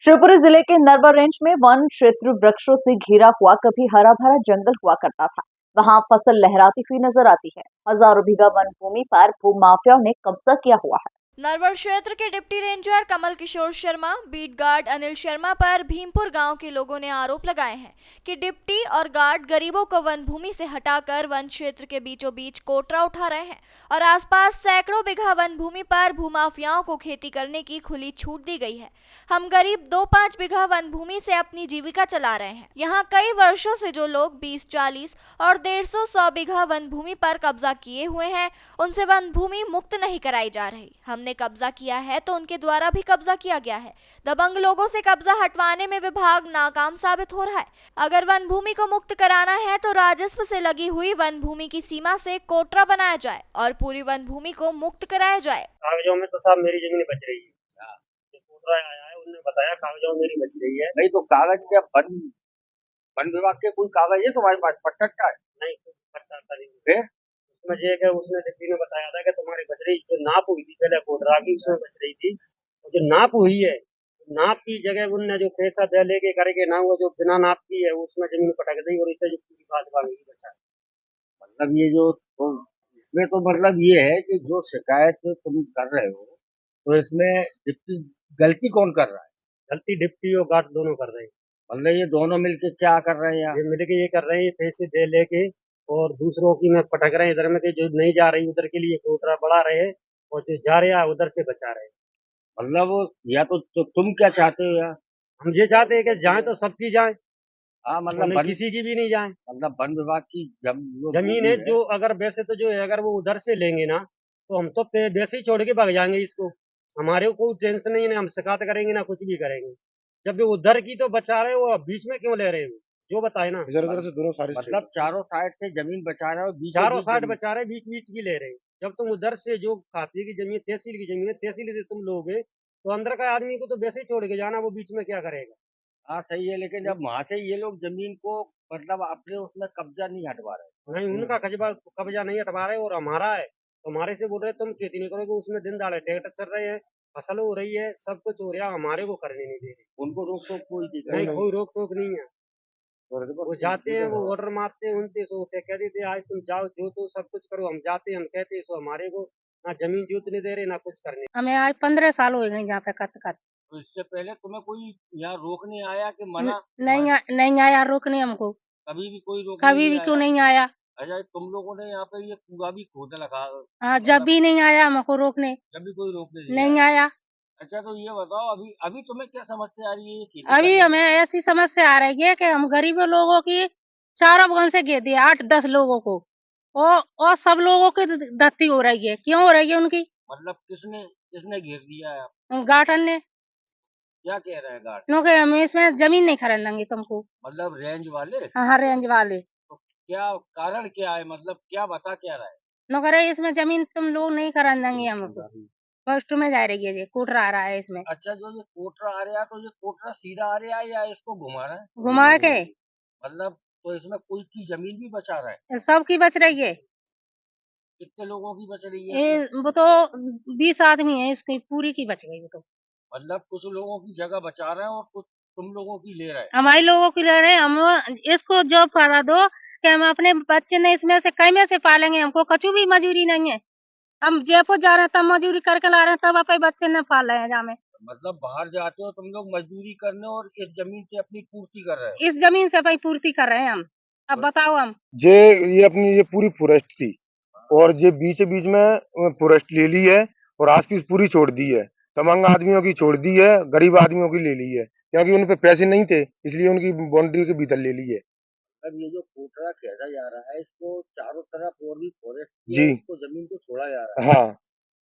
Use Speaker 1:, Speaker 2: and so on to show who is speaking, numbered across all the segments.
Speaker 1: शिवपुरी जिले के नरवा रेंज में वन क्षेत्र वृक्षों से घिरा हुआ कभी हरा भरा जंगल हुआ करता था। वहां फसल लहराती हुई नजर आती है। हजारों बीघा वन भूमि पर भूमाफियाओं ने कब्जा किया हुआ है।
Speaker 2: नरवर क्षेत्र के deputy ranger Kamal Kishore Sharma, beat guard Anil Sharma पर भीमपुर गांव के लोगों ने आरोप लगाए हैं कि डिप्टी और गार्ड गरीबों को वन भूमि से हटाकर वन क्षेत्र के बीचों बीच कोटरा उठा रहे हैं और आसपास सैकड़ों बीघा वन भूमि पर भूमाफियाओं को खेती करने की खुली छूट दी गई है। हम गरीब 2-5 बीघा वन भूमि से अपनी जीविका चला रहे हैं। यहाँ कई वर्षों से जो लोग 20-40 और 150-100 बीघा वन भूमि पर कब्जा किए हुए हैं, उनसे वन भूमि मुक्त नहीं कराई जा रही। हमने कब्जा किया है तो उनके द्वारा भी कब्जा किया गया है। दबंग लोगों से कब्जा हटवाने में विभाग नाकाम साबित हो रहा है। अगर वन भूमि को मुक्त कराना है तो राजस्व से लगी हुई वन भूमि की सीमा से कोटरा बनाया जाए और पूरी वन भूमि को मुक्त कराया जाए।
Speaker 3: कागजों में तो साहब मेरी जमीन बच रही है। जो कोटरा आया है उन्होंने बताया कागजों में मेरी बच रही है।
Speaker 4: नहीं तो कागज क्या वन विभाग के कोई कागज है तुम्हारे पास? पट्टा है?
Speaker 3: नहीं, पट्टा नहीं। उसमें ये है, उसने डिप्टी ने बताया था कि तुम्हारी बच रही जो नाप हुई थी पहले कोटरा की उसमें बच रही थी, और जो नाप हुई है नाप की जगह उनने जो पैसा दे लेके करके ना वो जो बिना नाप की है उसमें जमीन पटक दी और इससे जो पूरी बात बाकी बचा।
Speaker 4: मतलब ये जो तो इसमें तो मतलब ये है कि जो शिकायत तुम कर रहे हो तो इसमें डिप्टी गलती कौन कर रहा है?
Speaker 3: गलती डिप्टी और गार्ड दोनों कर रहे हैं।
Speaker 4: मतलब ये दोनों मिलके क्या कर रहे हैं?
Speaker 3: ये मिलके ये कर रहे हैं, पैसे दे लेके और दूसरों की में पटक रहे हैं इधर में कि जो नहीं जा रही उधर के लिए कोटरा बढ़ा रहे और जो जा रहे हैं उधर से बचा रहे।
Speaker 4: मतलब या तो तुम क्या चाहते हो यार?
Speaker 3: हम ये चाहते हैं कि जाए तो सबकी जाए,
Speaker 4: हाँ मतलब
Speaker 3: किसी की भी नहीं जाए।
Speaker 4: मतलब वन विभाग की
Speaker 3: जमीन है जो अगर वैसे तो जो है अगर वो उधर से लेंगे ना तो हम तो वैसे ही छोड़ के भाग जाएंगे इसको। हमारे को कोई टेंशन नहीं है, हम शिकायत करेंगे ना कुछ भी करेंगे। जब वो उधर की तो बचा रहे हो, बीच में क्यों ले रहे हो? जो बताए ना,
Speaker 4: इधर उधर से दोनों साइड मतलब चारों साइड से जमीन बचा रहे हो,
Speaker 3: चारों साइड बचा रहे, बीच बीच की ले रहे। जब तुम उधर से जो खाते की जमीन तहसील की जमीन है, तहसील से तुम लोगे तो अंदर का आदमी को तो वैसे ही छोड़ के जाना, वो बीच में क्या करेगा?
Speaker 4: हाँ सही है, लेकिन जब वहां से ये लोग जमीन को मतलब अपने उसमें कब्जा नहीं हटवा रहे।
Speaker 3: नहीं, उनका कब्जा नहीं हटवा रहे और हमारा है तो हमारे से बोल रहे तुम खेती नहीं करोगे। उसमें दिन दाड़े ट्रैक्टर चल रहे हैं, फसल हो रही है, सब कुछ हो रहा है, हमारे को करने नहीं दे रहे।
Speaker 4: उनको रोक टोक कोई
Speaker 3: नहीं, कोई रोक टोक नहीं है। वो जाते हैं, वो ऑर्डर मारते हैं उनसे, सो कह देते आज तुम जाओ जो तो सब कुछ करो। हम जाते हैं, हम कहते हैं सो हमारे को ना जमीन जोतने दे रहे ना कुछ करने।
Speaker 5: हमें आज 15 साल हो गए यहाँ पे कत
Speaker 4: तो इससे पहले तुम्हें कोई यहाँ रोकने आया कि मना?
Speaker 5: नहीं आया रोकने हमको।
Speaker 4: कभी भी कोई रोकने
Speaker 5: कभी भी क्यों नहीं आया?
Speaker 4: अच्छा, तुम लोगों ने यहाँ पे ये कूड़ा भी खोद लगा?
Speaker 5: हाँ, जब भी नहीं आया हमको रोकने।
Speaker 4: जब भी कोई रोकने
Speaker 5: नहीं आया।
Speaker 4: अच्छा, तो ये बताओ अभी अभी तुम्हें क्या समस्या आ रही है?
Speaker 5: अभी हमें ऐसी समस्या आ रही है कि हम गरीब लोगों की चारों बगल से घेर दिया 8-10 लोगों को, और सब लोगों की धत्ती हो रही है। क्यों हो रही है उनकी?
Speaker 4: मतलब किसने किसने घेर दिया है?
Speaker 5: गार्डन ने।
Speaker 4: क्या कह रहे हैं गार्ड?
Speaker 5: क्योंकि हम इसमें जमीन नहीं खरीदेंगे तुमको।
Speaker 4: मतलब रेंज वाले?
Speaker 5: हाँ, रेंज वाले।
Speaker 4: तो क्या कारण क्या है, मतलब क्या बता क्या रहा है?
Speaker 5: नौकरे इसमें जमीन तुम लोग नहीं खरीदेंगे हमको। फर्स्ट में जा रही है, ये कोटरा आ रहा है इसमें।
Speaker 4: अच्छा, जो ये कोटरा आ रहा है तो ये कोटरा सीधा आ रहा है या इसको घुमा रहा है?
Speaker 5: घुमा के।
Speaker 4: मतलब तो इसमें कोई की जमीन भी बचा रहा है?
Speaker 5: सबकी बच रही है।
Speaker 4: कितने लोगों की बच रही है?
Speaker 5: ये वो तो 20 आदमी है, इसकी पूरी की बच गई वो तो।
Speaker 4: मतलब कुछ लोगों की जगह बचा रहे हैं और कुछ तुम लोगों की ले रहे हैं?
Speaker 5: हमारे लोगों की ले रहे हैं। हम इसको जॉब करा दो कि हम अपने बच्चे ने इसमें से कई में से पालेंगे। हमको कछु भी मजूरी नहीं है। हम जयपुर जा रहे हैं तब मजूरी करके ला रहे हैं, तब अपने बच्चे ने पाल रहे हैं जामे।
Speaker 4: मतलब बाहर जाते हो तुम लोग मजदूरी करने और इस जमीन से अपनी पूर्ति कर रहे हो?
Speaker 5: इस जमीन से अपनी पूर्ति कर रहे हैं हम। अब बताओ हम।
Speaker 6: ये अपनी ये पूरी फॉरेस्ट थी और ये बीच बीच में फॉरेस्ट ले ली है और आसपास पूरी छोड़ दी है। तमाम आदमियों की छोड़ दी है, गरीब आदमियों की ले ली है, क्योंकि उन पे पैसे नहीं थे इसलिए उनकी बाउंड्री के भीतर ले ली है।
Speaker 4: अब ये जो कोटरा खेदा जा रहा है इसको चारों तरफ और भी फॉरेस्ट
Speaker 6: जी,
Speaker 4: इसको जमीन को छोड़ा जा रहा है।
Speaker 6: हाँ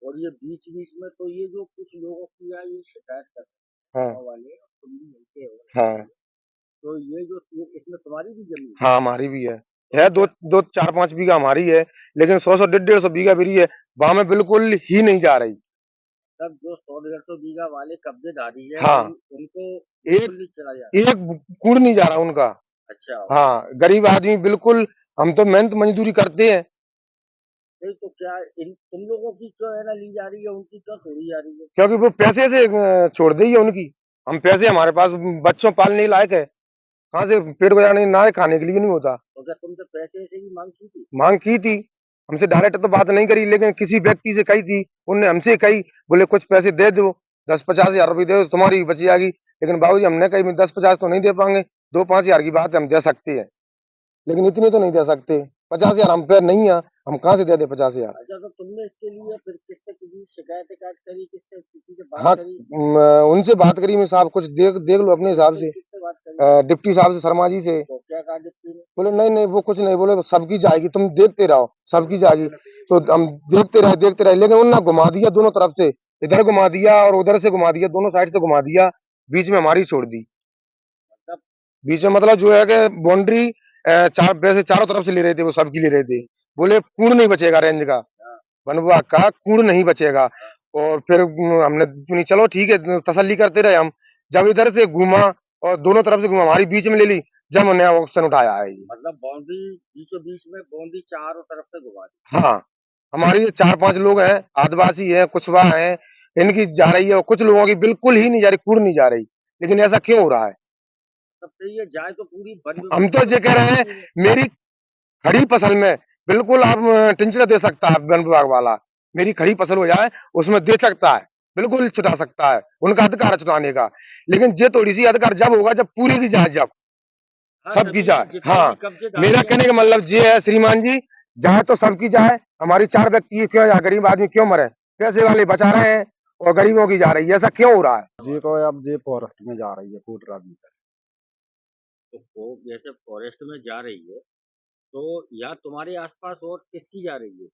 Speaker 4: और ये बीच बीच में तो ये जो कुछ लोगों की है ये शिकायत कर
Speaker 6: हाँ
Speaker 4: गाँव वाले तुम भी मिलते हो,
Speaker 6: हाँ
Speaker 4: तो ये जो इसमें तुम्हारी भी जमीन
Speaker 6: हाँ हमारी भी है दो दो 4-5 बीघा हमारी है, लेकिन 100 150 बीघा मेरी है, वहां में बिल्कुल ही नहीं जा रही।
Speaker 4: तब जो 100-150 बीघा वाले कब्जेदारी है
Speaker 6: हाँ,
Speaker 4: उनको
Speaker 6: एक
Speaker 4: नहीं चला जा
Speaker 6: एक कूड़ नहीं जा रहा उनका।
Speaker 4: अच्छा,
Speaker 6: हाँ, गरीब आदमी बिल्कुल, हम तो मेहनत मजदूरी करते हैं।
Speaker 4: नहीं तो क्या तुम लोगों की क्यों है ना ली जा रही है, उनकी क्यों छोड़ी जा रही है?
Speaker 6: क्योंकि वो पैसे से छोड़ दी है उनकी। हम पैसे हमारे पास बच्चों पालने लायक है, कहाँ से पेट गुजारने ना है, खाने के लिए नहीं होता।
Speaker 4: तो क्या तुमसे पैसे से भी
Speaker 6: मांग की थी, हमसे डायरेक्ट तो बात नहीं करी, लेकिन किसी व्यक्ति से कही थी, उनने हमसे कही, बोले कुछ पैसे दे दो, 10-50 हजार रुपए दे दो, तुम्हारी बच जाएगी। लेकिन बाबूजी हमने कही 10-50 तो नहीं दे पाएंगे, 2-5 हजार की बात हम दे सकते हैं, लेकिन इतने तो नहीं दे सकते। 50 हजार हम पे नहीं है, हम कहाँ से दे दे 50 हजार।
Speaker 4: अच्छा, तो तुमने इसके लिए फिर किससे किसी शिकायत करी, किससे किसी से
Speaker 6: हाँ,
Speaker 4: बात करी?
Speaker 6: उनसे बात करी, मैं साहब कुछ देख लो अपने हिसाब से।
Speaker 4: किससे बात करी?
Speaker 6: डिप्टी साहब से, शर्मा जी से।
Speaker 4: तो क्या कहा डिप्टी ने?
Speaker 6: बोले नहीं वो कुछ नहीं, बोले सबकी जाएगी, तुम देखते रहो, सबकी जाएगी। तो हम देखते रहे, लेकिन उन्होंने घुमा दिया दोनों तरफ से, इधर घुमा दिया और उधर से घुमा दिया, दोनों साइड से घुमा दिया, बीच में हमारी छोड़ दी।
Speaker 4: मतलब
Speaker 6: बीच में मतलब जो है कि बाउंड्री वैसे चारों तरफ से ले रहे थे, वो सबकी ले रहे थे। बोले कूड़ नहीं बचेगा, रेंज का, वन विभाग का कूड़ नहीं बचेगा। और फिर हमने सुनी, चलो ठीक है, तसल्ली करते रहे हम। जब इधर से घूमा और दोनों तरफ से घूमा, हमारी बीच में ले ली, जब नया ऑप्शन उठाया है ये।
Speaker 4: मतलब बाउंड्री बीचों बीच में बाउंड्री चारों तरफ से घुमा दी।
Speaker 6: हाँ, हमारी ये 4-5 लोग हैं, आदिवासी हैं, कुशवा हैं, इनकी जा रही है, और कुछ लोगों की बिल्कुल ही नहीं जा रही, कूड़ नहीं जा रही। लेकिन ऐसा क्यों हो रहा है?
Speaker 4: तब से ये जाए तो पूरी वन
Speaker 6: हम
Speaker 4: विभाग
Speaker 6: तो ये कह रहे हैं, मेरी खड़ी फसल में बिल्कुल आप टिंचर दे सकता है वन विभाग वाला, मेरी खड़ी फसल हो जाए उसमें दे सकता है, बिल्कुल छुटा सकता है, उनका अधिकार है छुटाने का। लेकिन ये थोड़ी सी अधिकार जब होगा जब पूरी की जाए, जब
Speaker 4: हाँ,
Speaker 6: सबकी
Speaker 4: सभी
Speaker 6: जाए।
Speaker 4: जितने
Speaker 6: हाँ,
Speaker 4: भी कब्जेदार
Speaker 6: मेरा
Speaker 4: हैं,
Speaker 6: कहने का मतलब ये है श्रीमान जी, जाए तो सबकी जाए, हमारी 4 व्यक्ति क्यों, या गरीब आदमी क्यों मरे? पैसे वाले बचा रहे हैं और गरीबों की जा रही है, ऐसा क्यों हो रहा है?
Speaker 7: जी को अब जी फॉरेस्ट में जा रही है कोटरा भीतर।
Speaker 4: तो जैसे फॉरेस्ट में जा रही है, तो यहाँ तुम्हारे आसपास और किसकी जा रही है?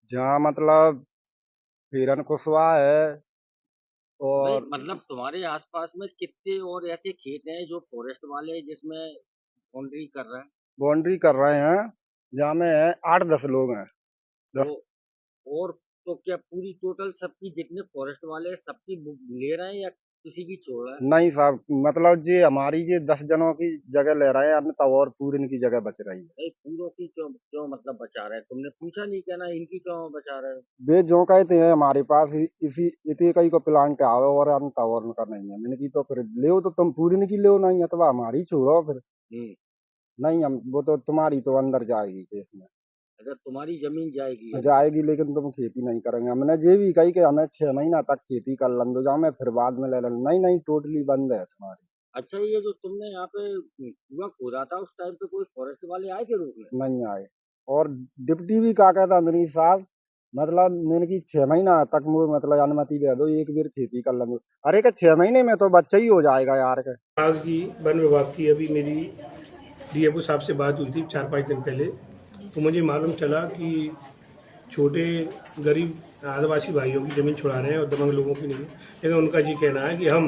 Speaker 7: जहाँ मतलब हिरन कुशवा है
Speaker 4: नहीं,
Speaker 7: और
Speaker 4: मतलब तुम्हारे आसपास में कितने और ऐसे खेत हैं जो फॉरेस्ट वाले जिसमें बाउंड्री कर रहे हैं?
Speaker 7: बाउंड्री कर रहे हैं, जहाँ में है 8-10 लोग हैं।
Speaker 4: तो और तो क्या पूरी टोटल सबकी जितने फॉरेस्ट वाले हैं सबकी ले रहे हैं या किसी की छोड़ रहे हैं?
Speaker 7: नहीं साहब, मतलब जी हमारी ये 10 जनों की जगह ले रहे हैं, तब और पूरी की जगह बच रही है।
Speaker 4: नहीं, पूरों की क्यों क्यों मतलब बचा रहे हैं? तुमने पूछा नहीं क्या ना इनकी क्यों बचा रहे हैं?
Speaker 7: वे जो कहते हैं हमारे पास इसी इतने कई को प्लांट आवे और तब और उनका नहीं है, मैंने की तो फिर ले तो तुम पूरी की ले नहीं है, तो हमारी छोड़ो फिर। नहीं, हम वो तो तुम्हारी तो अंदर जाएगी केस में,
Speaker 4: अगर तुम्हारी जमीन जाएगी
Speaker 7: जाएगी, लेकिन तुम खेती नहीं करेंगे। हमने ये भी कही कि हमें 6 महीना तक खेती कर लन दो, जाओ मैं फिर बाद में ले लन। नहीं टोटली बंद है तुम्हारी।
Speaker 4: अच्छा, ये जो तुमने यहाँ पे कुआं खोदा था उस टाइम पे कोई फॉरेस्ट वाले आए थे रोकने?
Speaker 7: नहीं आए। और डिप्टी भी क्या कहता मेरी साहब, मतलब मैंने की 6 महीना तक मुझे मतलब अनुमति दे दो, एक बार खेती कर लन दो। अरे के 6 महीने में तो बच्चा ही हो जाएगा यार के।
Speaker 8: आज की वन विभाग की अभी मेरी डीएफओ साहब से बात हुई थी 4-5 दिन पहले, तो मुझे मालूम चला कि छोटे गरीब आदिवासी भाइयों की ज़मीन छुड़ा रहे हैं और दबंग लोगों की नहीं। लेकिन उनका ये कहना है कि हम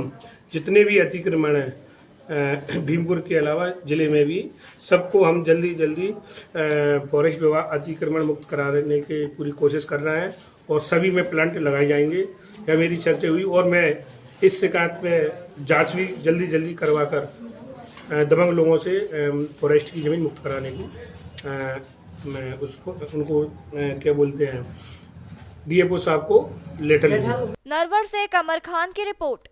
Speaker 8: जितने भी अतिक्रमण हैं भीमपुर के अलावा ज़िले में भी, सबको हम जल्दी फॉरेस्ट विभाग अतिक्रमण मुक्त कराने की पूरी कोशिश कर रहे हैं और सभी में प्लांट लगाए जाएंगे। यह मेरी चर्चा हुई और मैं इस शिकायत पे जांच भी जल्दी करवा कर दबंग लोगों से फॉरेस्ट की ज़मीन मुक्त कराने की मैं उनको क्या बोलते हैं डीएफओ साहब को लेटर लिखूं।
Speaker 2: नरवर से कमर खान की रिपोर्ट।